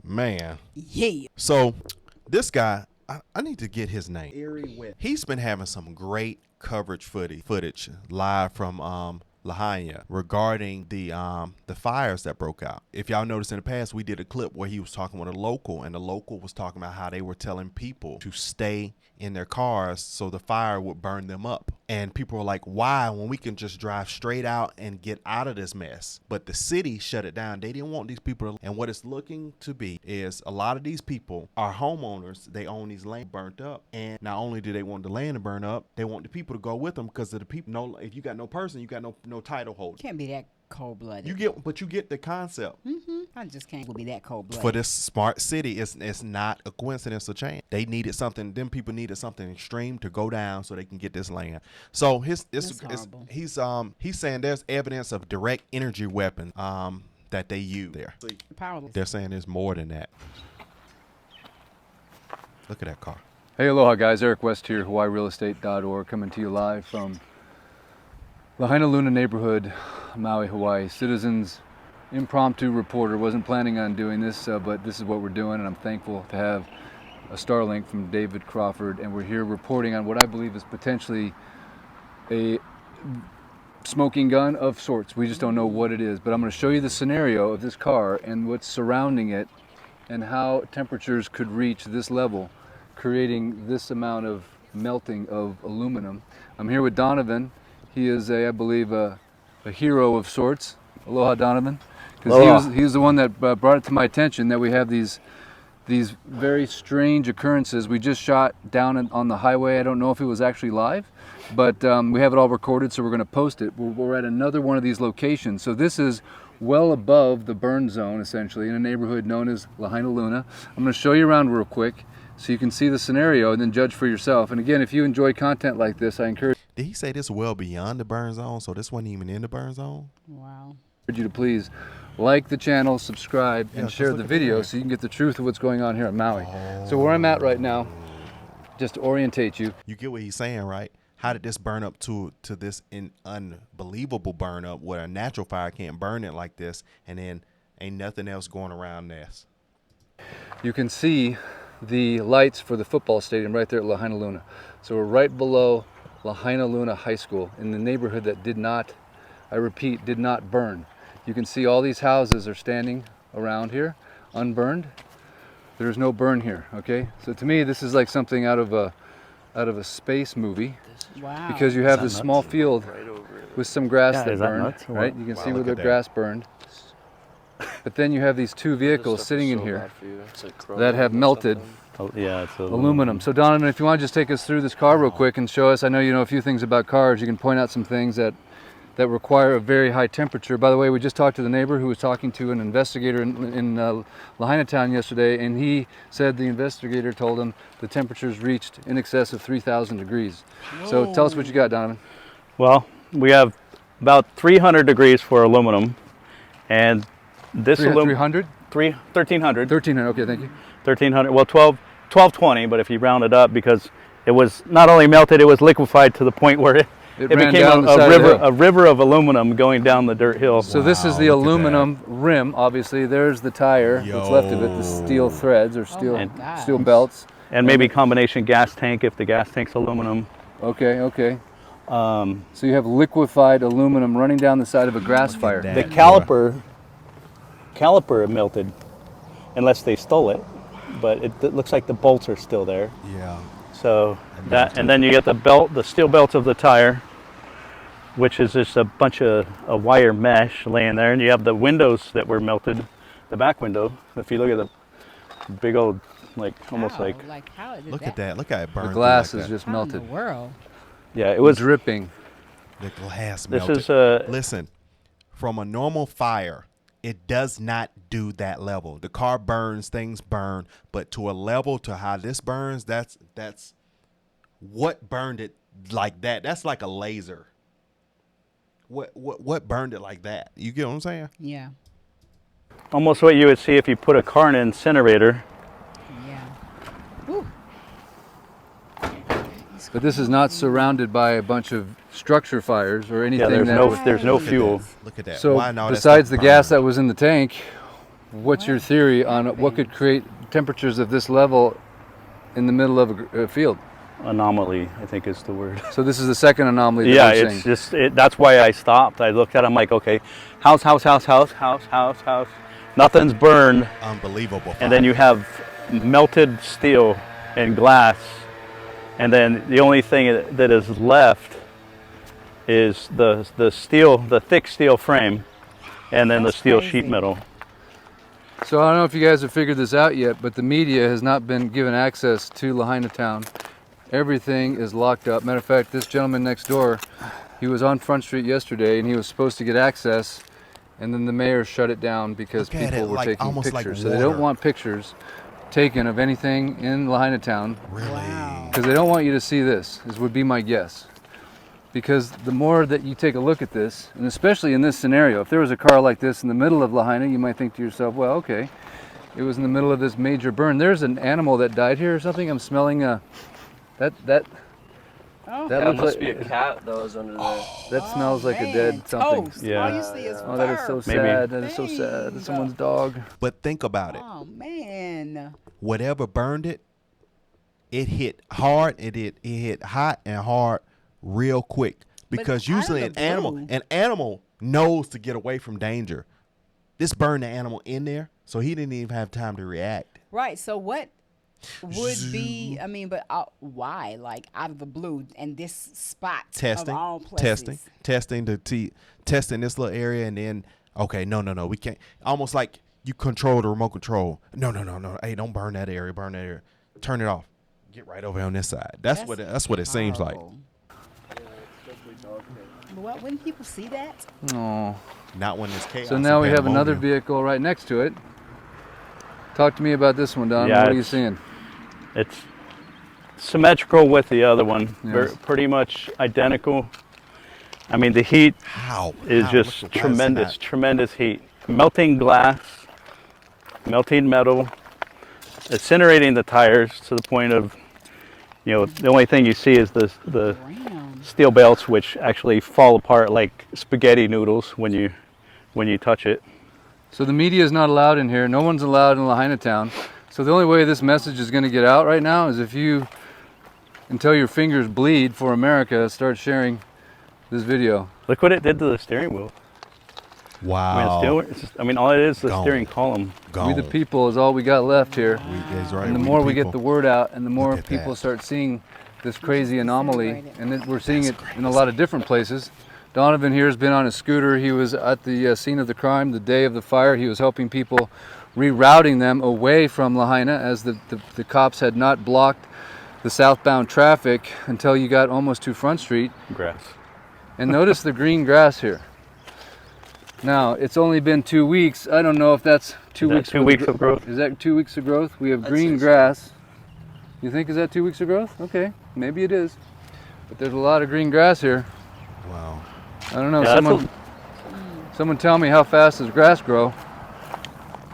Man. Yeah. So this guy, I need to get his name. He's been having some great coverage footage live from Lahaina regarding the fires that broke out. If y'all noticed in the past, we did a clip where he was talking with a local, and the local was talking about how they were telling people to stay in their cars so the fire would burn them up. And people were like, why, when we can just drive straight out and get out of this mess? But the city shut it down. They didn't want these people to, and what it's looking to be is a lot of these people are homeowners. They own these land burnt up, and not only do they want the land to burn up, they want the people to go with them, because of the people. No, if you got no person, you got no title holder. Can't be that cold-blooded. You get the concept. I just can't be that cold-blooded. For this smart city, it's not a coincidence or chance. They needed something. Them people needed something extreme to go down so they can get this land. So he's saying there's evidence of direct energy weapon that they use there. Powerless. They're saying there's more than that. Look at that car. Hey, aloha guys, Eric West here, HawaiiRealEstate.org, coming to you live from Lahaina Luna neighborhood, Maui, Hawaii. Citizens impromptu reporter. Wasn't planning on doing this, but this is what we're doing, and I'm thankful to have a Starlink from David Crawford, and we're here reporting on what I believe is potentially a smoking gun of sorts. We just don't know what it is, but I'm going to show you the scenario of this car and what's surrounding it and how temperatures could reach this level, creating this amount of melting of aluminum. I'm here with Donovan. He is, I believe, a hero of sorts. Aloha, Donovan. Because he was the one that brought it to my attention that we have these very strange occurrences. We just shot down on the highway. I don't know if it was actually live, but we have it all recorded, so we're going to post it. We're at another one of these locations. So this is well above the burn zone, essentially, in a neighborhood known as Lahaina Luna. I'm going to show you around real quick so you can see the scenario and then judge for yourself. And again, if you enjoy content like this, I encourage Did he say this well beyond the burn zone? So this wasn't even in the burn zone? Wow. you to please like the channel, subscribe, and share the video so you can get the truth of what's going on here at Maui. So where I'm at right now, just to orientate you. You get what he's saying, right? How did this burn up to this unbelievable burn up where a natural fire can't burn it like this, and then ain't nothing else going around this? You can see the lights for the football stadium right there at Lahaina Luna. So we're right below Lahaina Luna High School in the neighborhood that did not, I repeat, did not burn. You can see all these houses are standing around here, unburned. There's no burn here, okay? So to me, this is like something out of a space movie. Wow. Because you have this small field with some grass that burned, nuts? right? You can see where the grass burned. But then you have these two vehicles sitting in here that have melted it's aluminum. So Donovan, if you want to just take us through this car real quick and show us, I know you know a few things about cars, you can point out some things that require a very high temperature. By the way, we just talked to the neighbor who was talking to an investigator in Lahaina town yesterday, and he said the investigator told him the temperatures reached in excess of 3,000 degrees. Whoa. So tell us what you got, Donovan. Well, we have about 300 degrees for aluminum, and this 300? 1,300. 1,300, okay, thank you. 1,300, well 1220, but if you round it up, because it was not only melted, it was liquefied to the point where it became a river of aluminum going down the dirt hill. So this is the aluminum rim, obviously. There's the tire that's left of it, the steel threads or steel belts. And maybe combination gas tank if the gas tank's aluminum. Okay, okay. So you have liquefied aluminum running down the side of a grass fire. The caliper melted, unless they stole it, but it looks like the bolts are still there. Yeah. So that, and then you get the steel belts of the tire, which is just a bunch of a wire mesh laying there, and you have the windows that were melted, the back window. If you look at the big old, almost how like how did look at that. Look at it burn. The glass like is that. just How melted. in the world? Yeah, it was dripping. The glass This melted. is Listen, from a normal fire, it does not do that level. The car burns, things burn, but to a level to how this burns, that's what burned it like that. That's like a laser. What burned it like that? You get what I'm saying? Yeah. almost what you would see if you put a car in an incinerator. Yeah. Woo. But this is not surrounded by a bunch of structure fires or anything. Yeah, there's no fuel. Look at that. So Why not? besides the gas that was in the tank, What's your theory on what could create temperatures of this level in the middle of a field? Anomaly, I think is the word. So this is the second anomaly that Yeah, we're it's seeing. just, that's why I stopped. I looked at it, I'm like, okay, house. Nothing's burned. Unbelievable. And then you have melted steel and glass. And then the only thing that is left is the steel, the thick steel frame, and then That's the steel crazy. sheet metal. So I don't know if you guys have figured this out yet, but the media has not been given access to Lahaina town. Everything is locked up. Matter of fact, this gentleman next door, he was on Front Street yesterday and he was supposed to get access, and then the mayor shut it down because Look at people it, were like, taking almost like pictures. So they don't water. want pictures taken of anything in Lahaina town Really? Wow. because they don't want you to see this, would be my guess. Because the more that you take a look at this, and especially in this scenario, if there was a car like this in the middle of Lahaina, you might think to yourself, well, okay, it was in the middle of this major burn. There's an animal that died here or something. I'm smelling Oh, that That looks must like, be a cat that was under there. that smells like a man, dead something. toast. Yeah. All you see is Oh, that is so fur. Maybe. sad. That is so sad. That's someone's dog. But think about it. Oh man. Whatever burned it, it hit hard. It hit hot and hard real quick. Because out of usually the an animal knows to get away from danger. This burned the animal in there, so he didn't even have time to react. Right. So what would be? I mean, but why? Like out of the blue, and this spot Testing, of all places. testing testing this little area, and then okay, no, we can't. Almost like you control the remote control. No. Hey, don't burn that area. Burn that area. Turn it off. Get right over on this side. That's what it seems like. horrible. But when people see that, Oh. Not when there's chaos. So now we and have another pandemonium. vehicle right next to it. Talk to me about this one, Don. Yeah, What are you it's- seeing? It's symmetrical with the other one. Yes. Pretty much identical. I mean, the heat How is How? just Look, why is it tremendous, not- tremendous heat. Melting glass, melting metal, incinerating the tires to the point of, the only thing you see is the damn. steel belts, which actually fall apart like spaghetti noodles when you touch it. So the media is not allowed in here. No one's allowed in Lahaina town. So the only way this message is going to get out right now is if you, until your fingers bleed for America, start sharing this video. Look what it did to the steering wheel. Wow. All it is the Gone. steering column. Gone. We the people is all we got left here. He's right. And the We more we get people. the word out and the more Look at people that. start seeing this crazy anomaly, Disintegrated. and we're seeing it in a lot of different places. Donovan here has been on a scooter. He was at the scene of the crime the day of the fire. He was helping people, rerouting them away from Lahaina as the cops had not blocked the southbound traffic until you got almost to Front Street. Grass. And notice the green grass here. Now, it's only been 2 weeks. I don't know if that's 2 Is that weeks. 2 worth weeks of growth? Is that 2 weeks of growth? We have I'd green say so. grass. You think is that 2 weeks of growth? Okay, maybe it is. But there's a lot of green grass here. Wow. I don't know. Yeah, that's Someone tell me how fast does grass grow?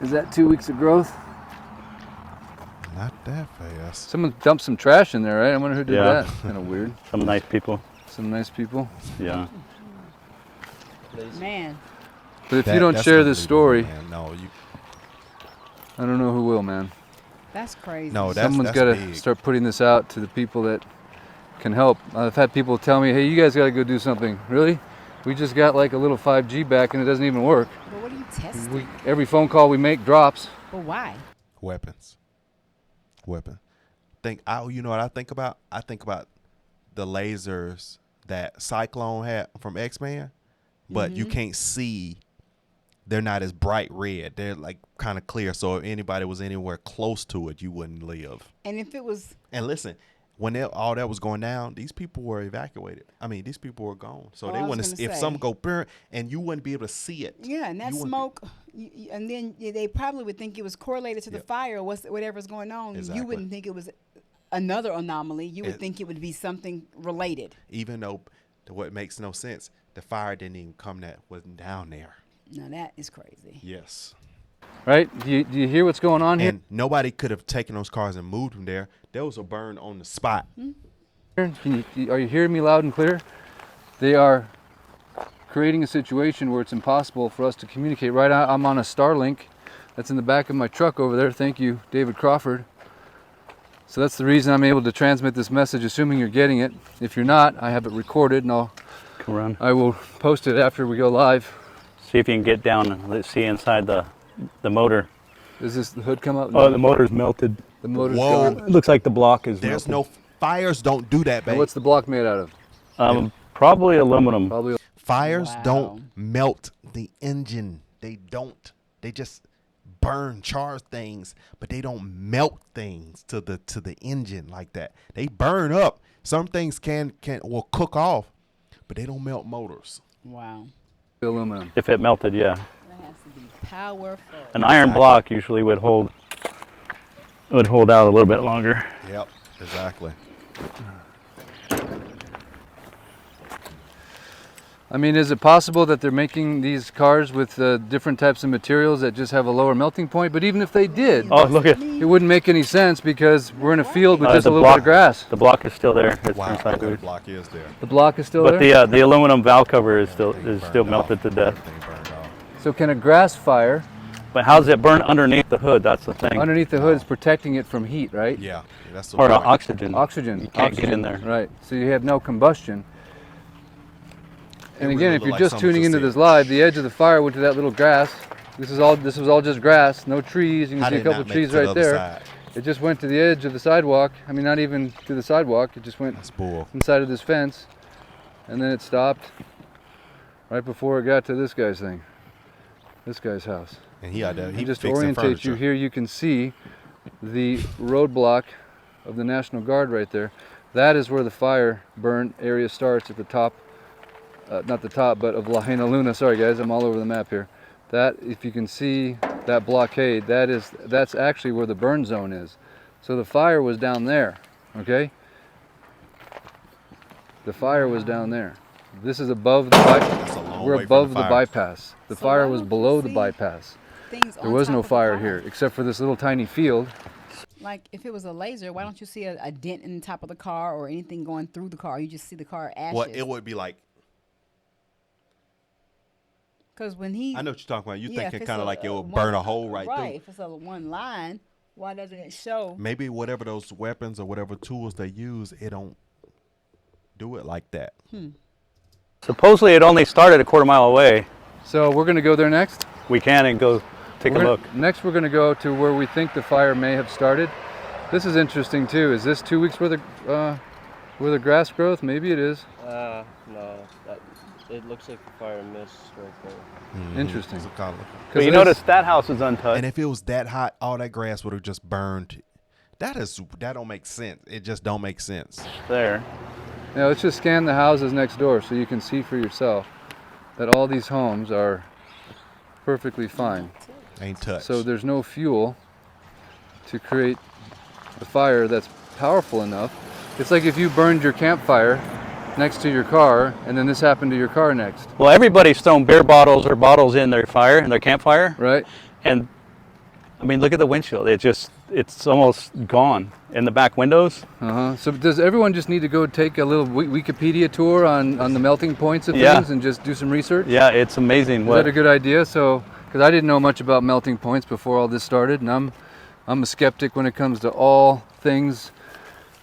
Is that 2 weeks of growth? Not that fast. Someone dumped some trash in there, right? I wonder who did Yeah. that. Kind of weird. Some nice people. Some nice people. Yeah. Man. But if you don't That's share this story, unbelievable, man. No, you. I don't know who will, man. That's crazy. No, that's Someone's got to big. start putting this out to the people that can help. I've had people tell me, "Hey, you guys got to go do something." Really? We just got like a little 5G back and it doesn't even work. But what are you testing? Every phone call we make drops. But why? Weapons. You know what I think about? I think about the lasers that Cyclone had from X-Men, but you can't see. They're not as bright red. They're like kind of clear. So if anybody was anywhere close to it, you wouldn't live. And if it was, And listen, when all that was going down, these people were evacuated. I mean, these people were gone. So Oh, they I was wouldn't. gonna If say. something go burn, and you wouldn't be able to see it. yeah, and that You wouldn't be- smoke, and then they probably would think it was correlated to the Yep. fire or whatever's going on. Exactly. You wouldn't think it was another anomaly. You would It- think it would be something related. Even though what makes no sense, the fire didn't even wasn't down there. Now that is crazy. Yes. Right? Do you hear what's going on here? And nobody could have taken those cars and moved them there. There was a burn on the spot. Are you hearing me loud and clear? They are creating a situation where it's impossible for us to communicate. Right, I'm on a Starlink That's in the back of my truck over there. Thank you, David Crawford. So that's the reason I'm able to transmit this message, assuming you're getting it. If you're not, I have it recorded, and Come around. I will post it after we go live. See if you can get down and let's see inside the motor. Does this the hood come up? Oh, the motor's melted. The motor's Whoa. gone. It looks like the block is There's melted. no fires. Don't do that, And babe. what's the block made out of? Probably aluminum. Probably. Fires Wow. don't melt the engine. They don't. They just burn, char things, but they don't melt things to the engine like that. They burn up. Some things will cook off, but they don't melt motors. Wow. Aluminum. If it melted, yeah. That has to be powerful. An iron block usually would hold out a little bit longer. Yep, exactly. I mean, is it possible that they're making these cars with different types of materials that just have a lower melting point? But even if they did, Oh, look at it wouldn't make any sense because we're in a field with just the a little bit of grass. The block is still there. It's Wow, inside the there. block is there. The block is still But there. the aluminum valve cover is still Everything burned melted off. to death. Everything burned off. So can a grass fire But how does it burn underneath the hood? That's the thing. underneath the hood is protecting it from heat, right? Yeah, that's the Or point. oxygen. Oxygen. You can't Oxygen. get in there. Right. So you have no combustion. And It again, really if looked you're like just something tuning into see. this live, the edge of the fire went to that little grass. This was all just grass, no trees. You can How see a did it couple not make trees it to the right other there. side? It just went to the edge of the sidewalk. I mean, not even to the sidewalk. It just went That's bull. inside of this fence, and then it stopped right before it got to this guy's thing, this guy's house. And he out there. He And just to fixing orientate furniture. you here, you can see the roadblock of the National Guard right there. That is where the fire burn area starts at the top, not the top, but of Lahaina Luna. Sorry guys, I'm all over the map here. That, if you can see that blockade, that's actually where the burn zone is. So the fire was down there, okay? The fire was down there. This is above the That's a long we're way from above the the fire. bypass. The So fire why was don't you below the see bypass. Things There on was top no of the fire car. here, except for this little tiny field. Like if it was a laser, why don't you see a dent in the top of the car or anything going through the car? You just see the car ashes. Well, it would be like, Because when he, I know what you're talking about. You yeah, if thinking it's kind of a- like it a will one- burn a hole right right. through. If it's a one line, why doesn't it show? Maybe whatever those weapons or whatever tools they use, it don't do it like that. Supposedly it only started a quarter mile away. So we're gonna go there next. We can and go take a We're gonna- look. Next, we're gonna go to where we think the fire may have started. This is interesting too. Is this 2 weeks worth of grass growth? Maybe it is. No, it looks like the fire mist right there. Interesting. So kinda look- But you it is- notice that house is untouched. And if it was that hot, all that grass would have just burned. That don't make sense. It just don't make sense. there. Now let's just scan the houses next door so you can see for yourself that all these homes are perfectly fine. Ain't touched. So there's no fuel to create a fire that's powerful enough. It's like if you burned your campfire next to your car and then this happened to your car next, Well, everybody's thrown beer bottles or bottles in their fire, in their campfire. right? And I mean, look at the windshield. It's almost gone. In the back windows. So does everyone just need to go take a little Wikipedia tour on the melting points of Yeah. things and just do some research? Yeah, it's amazing. Is What that a good idea? So, because I didn't know much about melting points before all this started, and I'm a skeptic when it comes to all things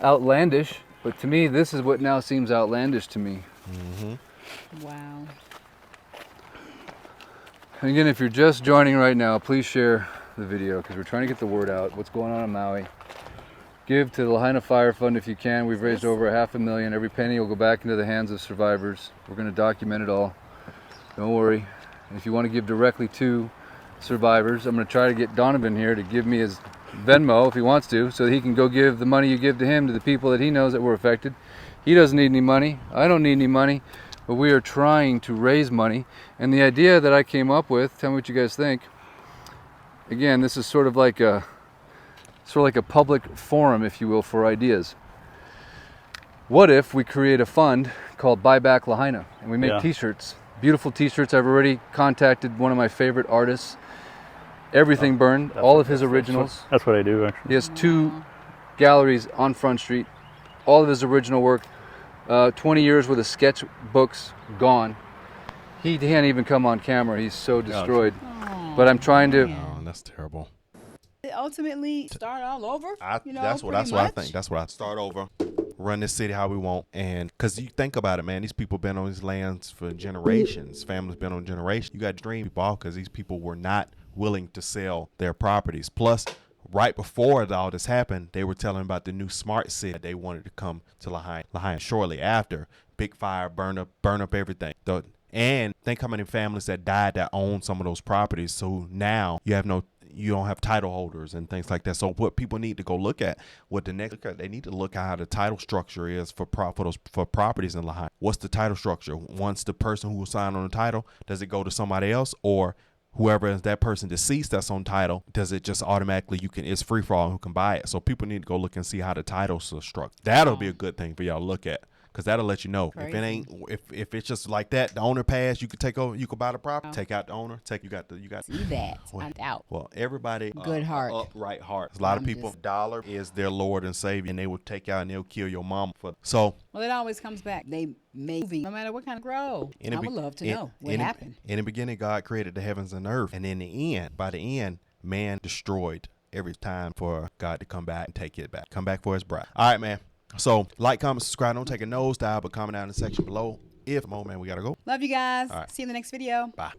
outlandish. But to me, this is what now seems outlandish to me. Wow. And again, if you're just joining right now, please share the video because we're trying to get the word out. What's going on in Maui? Give to the Lahaina Fire Fund if you can. We've raised over $500,000. Every penny will go back into the hands of survivors. We're going to document it all. Don't worry. And if you want to give directly to survivors, I'm going to try to get Donovan here to give me his Venmo if he wants to, so that he can go give the money you give to him to the people that he knows that were affected. He doesn't need any money. I don't need any money. But we are trying to raise money. And the idea that I came up with, tell me what you guys think. Again, this is sort of like a public forum, if you will, for ideas. What if we create a fund called Buy Back Lahaina and we make Yeah. t-shirts, beautiful t-shirts. I've already contacted one of my favorite artists. Everything burned, all of his originals. That's what I do, actually. He has 2 galleries on Front Street, all of his original work, 20 years worth of sketchbooks gone. He can't even come on camera, he's so destroyed. But I'm trying to that's terrible. Ultimately, start all over. That's what I think. That's what I start over. Run this city how we want. And because you think about it, man, these people been on these lands for generations. Families been on generations. You got to dream people off because these people were not willing to sell their properties. Plus, right before all this happened, they were telling about the new smart city that they wanted to come to Lahaina. Shortly after, big fire, burn up everything. And think how many families that died that owned some of those properties. So now you don't have title holders and things like that. So what people need to go look at, they need to look at how the title structure is for properties in Lahaina. What's the title structure? Once the person who signed on the title, does it go to somebody else, or whoever is that person deceased that's on title, does it just automatically it's free for all who can buy it? So people need to go look and see how the titles are struck. That'll be a good thing for y'all to look at. Because that'll let you know. Crazy. If it ain't, if it's just like that, the owner passed, you could take over, you could buy the property, take out the owner, you got See that. I'm out. well, everybody Good heart. upright heart. A lot of people, dollar is their Lord and Savior, and they will take out and they'll kill your mama for. So Well, it always comes back. They make no matter what kind of grow. I would love to know what happened. In the beginning, God created the heavens and earth, and in the end, by the end, man destroyed every time for God to come back and take it back, come back for His bride. All right, man. So like, comment, subscribe. Don't take a nosedive, but comment down in the section below. If more, man, we gotta go. Love you guys. All right. See you in the next video. Bye.